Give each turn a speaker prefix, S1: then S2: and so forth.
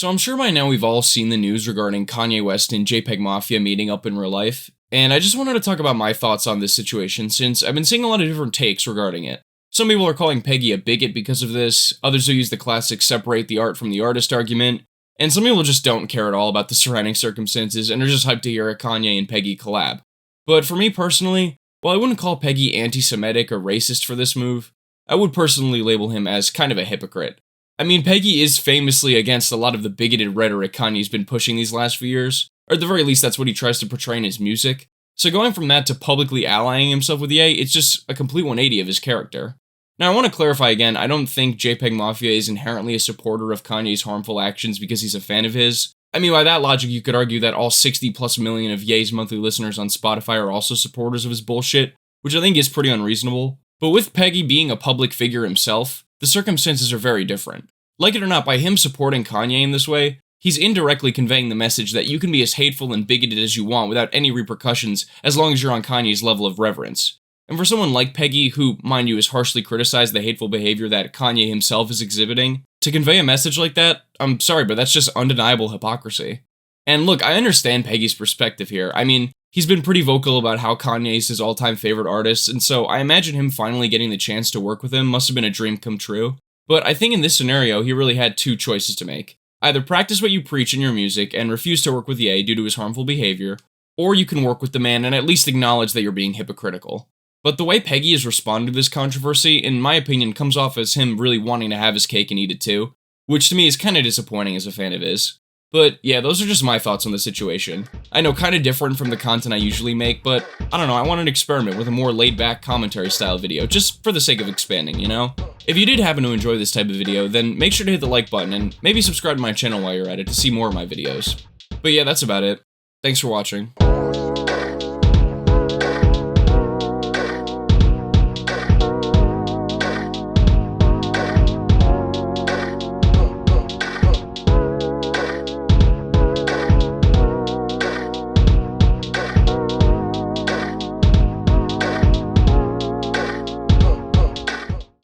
S1: So I'm sure by now we've all seen the news regarding Kanye West and JPEGMAFIA meeting up in real life, and I just wanted to talk about my thoughts on this situation since I've been seeing a lot of different takes regarding it. Some people are calling Peggy a bigot because of this, others will use the classic separate the art from the artist argument, and some people just don't care at all about the surrounding circumstances and are just hyped to hear a Kanye and Peggy collab. But for me personally, while I wouldn't call Peggy anti-Semitic or racist for this move, I would personally label him as kind of a hypocrite. I mean, Peggy is famously against a lot of the bigoted rhetoric Kanye's been pushing these last few years, or at the very least that's what he tries to portray in his music. So going from that to publicly allying himself with Ye, it's just a complete 180 of his character. Now I want to clarify again, I don't think JPEGMAFIA is inherently a supporter of Kanye's harmful actions because he's a fan of his. I mean, by that logic, you could argue that all 60 plus million of Ye's monthly listeners on Spotify are also supporters of his bullshit, which I think is pretty unreasonable. But with Peggy being a public figure himself, the circumstances are very different. Like it or not, by him supporting Kanye in this way, he's indirectly conveying the message that you can be as hateful and bigoted as you want without any repercussions as long as you're on Kanye's level of reverence. And for someone like Peggy, who, mind you, has harshly criticized the hateful behavior that Kanye himself is exhibiting, to convey a message like that, I'm sorry, but that's just undeniable hypocrisy. And look, I understand Peggy's perspective here. I mean, he's been pretty vocal about how Kanye's his all-time favorite artist, and so I imagine him finally getting the chance to work with him must have been a dream come true. But I think in this scenario, he really had two choices to make. Either practice what you preach in your music and refuse to work with Ye due to his harmful behavior, or you can work with the man and at least acknowledge that you're being hypocritical. But the way Peggy has responded to this controversy, in my opinion, comes off as him really wanting to have his cake and eat it too, which to me is kinda disappointing as a fan of his. But yeah, those are just my thoughts on the situation. I know, kinda different from the content I usually make, but I don't know, I wanted to experiment with a more laid-back commentary style video, just for the sake of expanding, you know? If you did happen to enjoy this type of video, then make sure to hit the like button and maybe subscribe to my channel while you're at it to see more of my videos. But yeah, that's about it. Thanks for watching.